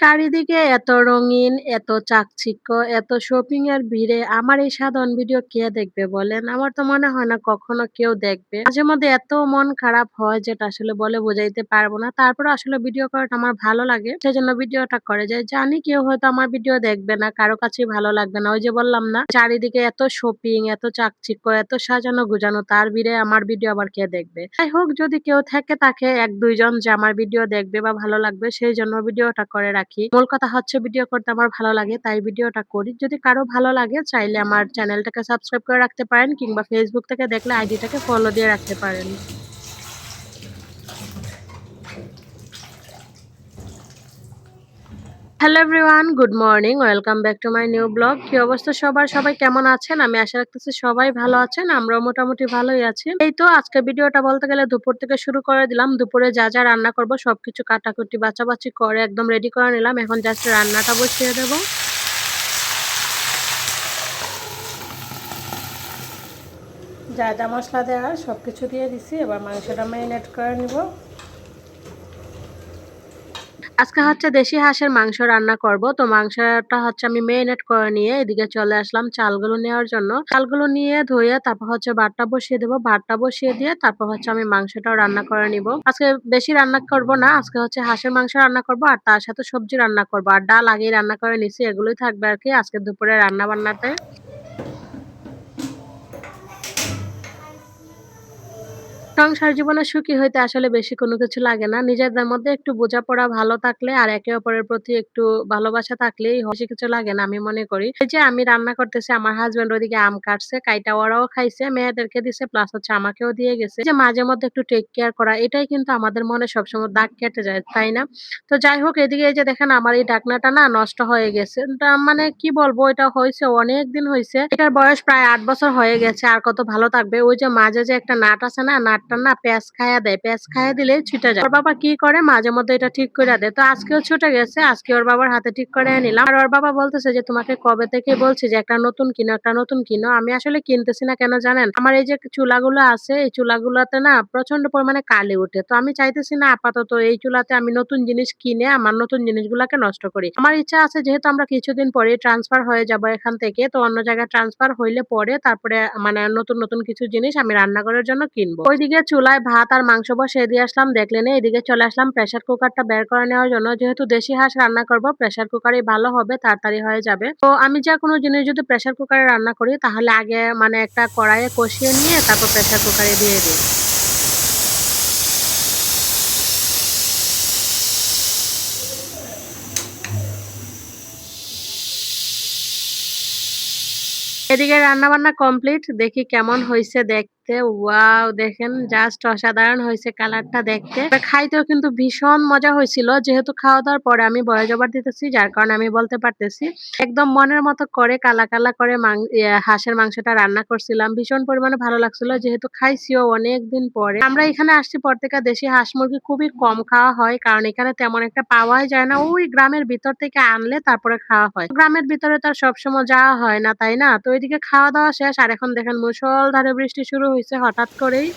চারিদিকে এত রঙিন, এত চাকচিক্য, এত শপিং এর ভিড়ে আমার এই সাধারণ ভিডিও কে দেখবে বলেন? আমার তো মনে হয় না কখনো কেউ দেখবে। মাঝে মধ্যে এত মন খারাপ হয় যেটা আসলে বলে বোঝাইতে পারবো না। তারপরেও আসলে ভিডিও করাটা আমার ভালো লাগে। সেজন্য ভিডিওটা করে যাই। জানি কেউ হয়তো আমার ভিডিও দেখবে না, কারো কাছেই ভালো লাগবে না। ওই যে বললাম না, চারিদিকে এত শপিং, এত চাকচিক্য, এত সাজানো গুজানো, তার ভিড়ে আমার ভিডিও আবার কে দেখবে? যাই হোক, যদি কেউ থাকে তাকে ১-২ জন যে আমার ভিডিও দেখবে বা ভালো লাগবে সেইজন্য ভিডিওটা করে রাখি। মূল কথা হচ্ছে ভিডিও করতে আমার ভালো লাগে তাই ভিডিওটা করি। যদি কারো ভালো লাগে চাইলে আমার চ্যানেলটাকে সাবস্ক্রাইব করে রাখতে পারেন কিংবা Facebook থেকে দেখলে আইডিটাকে ফলো দিয়ে রাখতে পারেন। Hello everyone, good morning. Welcome back to my new blog. কি অবস্থা সবার? সবাই কেমন আছেন? আমি আশা রাখতেছি সবাই ভালো আছেন। আমরাও মোটামুটি ভালোই আছি। এই তো আজকে ভিডিওটা বলতে গেলে দুপুর থেকে শুরু করে দিলাম। দুপুরে যা রান্না করব সবকিছু কাটাকুটি বাছাবাছি করে একদম রেডি করে নিলাম। এখন জাস্ট রান্নাটা বসিয়ে দেব। যা মশলা দেওয়ার সবকিছু দিয়ে দিছি। এবার মাংসটা ম্যারিনেট করে নিব। আজকে হচ্ছে দেশি হাঁসের মাংস রান্না করব। তো মাংসটা হচ্ছে আমি মেরিনেট করে নিয়ে এদিকে চলে আসলাম চালগুলো নেওয়ার জন্য। চালগুলো নিয়ে ধুয়ে তারপর হচ্ছে ভাতটা বসিয়ে দেব। ভাতটা বসিয়ে দিয়ে তারপর হচ্ছে আমি মাংসটাও রান্না করে নিব। আজকে বেশি রান্না করব না। আজকে হচ্ছে হাঁসের মাংস রান্না করব আর তার সাথে সবজি রান্না করব। আর ডাল আগেই রান্না করে নিছি। এগুলোই থাকবে আরকি আজকে দুপুরে রান্না বান্নাতে। সংসার জীবনে সুখী হইতে আসলে বেশি কোনো কিছু লাগে না। নিজেদের মধ্যে একটু বোঝাপড়া ভালো থাকলে আর একে অপরের প্রতি একটু ভালোবাসা থাকলেই বেশি কিছু লাগে না আমি মনে করি। এই যে আমি রান্না করতেছি, আমার হাসব্যান্ড ওদিকে আম কাটছে, কাইটা ওরাও খাইছে, মেয়েদেরকে দিছে প্লাস হচ্ছে আমাকেও দিয়ে গেছে। এই যে মাঝে মধ্যে একটু টেক কেয়ার করা এটাই কিন্তু আমাদের মনে সবসময় দাগ কেটে যায়, তাই না? তো যাই হোক, এদিকে এই যে দেখেন আমার এই ঢাকনাটা না নষ্ট হয়ে গেছে। মানে কি বলবো, এটা হইছে অনেকদিন হইছে। এটার বয়স প্রায় ৮ বছর হয়ে গেছে। আর কত ভালো থাকবে? ওই যে মাঝে যে একটা নাট আছে না, নাটটা না প্যাঁচ খাইয়া দেয়। প্যাঁচ খাইয়া দিলেই ছুটে যায়। ওর বাবা কি করে মাঝে মধ্যে এটা ঠিক কইরা দেয়। তো আজকেও ছুটে গেছে। আজকে ওর বাবার হাতে ঠিক করে নিলাম। আর ওর বাবা বলতেছে যে, "তোমাকে কবে থেকে বলছি যে একটা নতুন কিনো, একটা নতুন কিনো।" আমি আসলে কিনতেছি না কেন জানেন? আমার এই যে চুলাগুলো আছে, এই চুলাগুলাতে না প্রচন্ড পরিমাণে কালি ওঠে। তো আমি চাইতেছি না আপাতত এই চুলাতে আমি নতুন জিনিস কিনে আমার নতুন জিনিসগুলাকে নষ্ট করি। আমার ইচ্ছা আছে যেহেতু আমরা কিছুদিন পরেই ট্রান্সফার হয়ে যাবো এখান থেকে, তো অন্য জায়গায় ট্রান্সফার হইলে পরে তারপরে মানে নতুন কিছু জিনিস আমি রান্নাঘরের জন্য কিনবো। ওইদিকে চুলায় ভাত আর মাংস বসিয়ে দিয়ে আসলাম, দেখলেনই। এদিকে চলে আসলাম প্রেসার কুকারটা বের করে নেওয়ার জন্য। যেহেতু দেশি হাঁস রান্না করব, প্রেসার কুকারই ভালো হবে, তাড়াতাড়ি হয়ে যাবে। তো আমি যেকোনো জিনিস যদি প্রেসার কুকারে রান্না করি তাহলে আগে মানে একটা কড়াইয়ে কষিয়ে নিয়ে তারপর প্রেসার কুকারে দিয়ে দিই। এদিকে রান্নাবান্না কমপ্লিট। দেখি কেমন হইছে দেখতে। ওয়াও! দেখেন জাস্ট অসাধারণ হইছে কালারটা দেখতে। খাইতেও কিন্তু ভীষণ মজা হইছিল। যেহেতু খাওয়া-দাওয়ার পরে আমি ভয়েস ওভার দিতেছি যার কারণে আমি বলতে পারতেছি। একদম মনের মতো করে কালা করে হাঁসের মাংসটা রান্না করছিলাম। ভীষণ পরিমাণে ভালো লাগছিল যেহেতু খাইছিও অনেকদিন পরে। আমরা এখানে আসছি পর থেকে দেশি হাঁস মুরগি খুবই কম খাওয়া হয়। কারণ এখানে তেমন একটা পাওয়াই যায় না। ওই গ্রামের ভিতর থেকে আনলে তারপরে খাওয়া হয়। গ্রামের ভিতরে তো আর সবসময় যাওয়া হয় না, তাই না? তো এদিকে খাওয়া-দাওয়া শেষ আর এখন দেখেন মুষলধারে বৃষ্টি শুরু হইছে হঠাৎ করেই।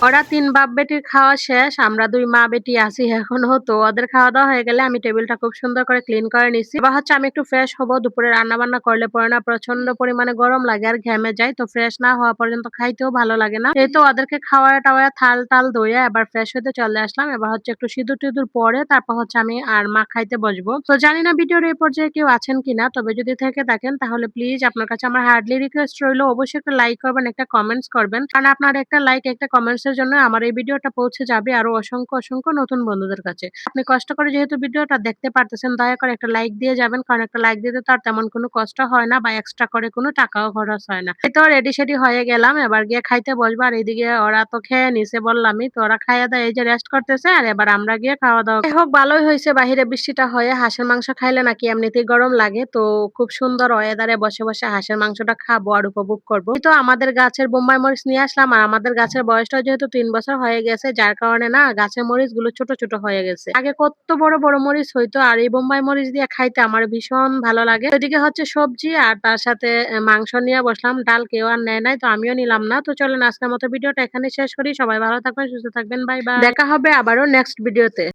ওরা ৩ বাপ-বেটির খাওয়া শেষ। আমরা ২ মা-বেটি আছি এখনো। তো ওদের খাওয়া-দাওয়া হয়ে গেলে আমি টেবিলটা খুব সুন্দর করে ক্লিন করে নিছি। এবার হচ্ছে আমি একটু ফ্রেশ হবো। দুপুরে রান্না-বান্না করলে পরে না প্রচন্ড পরিমাণে গরম লাগে আর ঘেমে যাই। তো ফ্রেশ না হওয়া পর্যন্ত খাইতেও ভালো লাগে না। এই তো ওদেরকে খাওয়ায়া-টাওয়ায়া থাল-টাল ধুইয়া এবার ফ্রেশ হতে চলে আসলাম। এবার হচ্ছে একটু সিঁদুর-টিঁদুর পরে তারপর হচ্ছে আমি আর মা খাইতে বসবো। তো জানি না ভিডিওর এই পর্যায়ে কেউ আছেন কিনা। তবে যদি থেকে থাকেন তাহলে প্লিজ আপনার কাছে আমার হার্ডলি রিকোয়েস্ট রইলো অবশ্যই একটা লাইক করবেন, একটা কমেন্টস করবেন। কারণ আপনার একটা লাইক, একটা কমেন্টস এর জন্য আমার এই ভিডিওটা পৌঁছে যাবে আরো অসংখ্য নতুন বন্ধুদের কাছে। আপনি কষ্ট করে যেহেতু ভিডিওটা দেখতে পারতেছেন, দয়া করে একটা লাইক দিয়ে যাবেন। কারণ একটা লাইক দিতে তো আর তেমন কোনো কষ্ট হয় না বা এক্সট্রা করে কোনো টাকাও খরচ হয় না। এই তো রেডি-সেডি হয়ে গেলাম। এবার গিয়ে খাইতে বসবো। আর এদিকে ওরা তো খেয়ে নিছে বললামই। তো ওরা খাইয়া-দাইয়া এই যে রেস্ট করতেছে আর এবার আমরা গিয়ে খাওয়া-দাওয়া। যাই হোক, ভালোই হইছে বাহিরে বৃষ্টিটা হয়ে। হাঁসের মাংস খাইলে নাকি এমনিতেই গরম লাগে। তো খুব সুন্দর ওয়েদারে বসে হাঁসের মাংসটা খাবো আর উপভোগ করব। এই তো আমাদের গাছের বোম্বাই মরিচ নিয়ে আসলাম আর আমাদের গাছের বয়সটাও যেহেতু ৩ বছর হয়ে গেছে যার কারণে না গাছের মরিচগুলো ছোট হয়ে গেছে। আগে কত বড় মরিচ হইতো আর এই বোম্বাই মরিচ দিয়ে খাইতে আমার ভীষণ ভালো লাগে। ওইদিকে হচ্ছে সবজি আর তার সাথে মাংস নিয়ে বসলাম। ডাল কেউ আর নেয় নাই, তো আমিও নিলাম না। তো চলেন আজকের মতো ভিডিওটা এখানেই শেষ করি। সবাই ভালো থাকবেন, সুস্থ থাকবেন। বাই। দেখা হবে আবারও নেক্সট ভিডিওতে।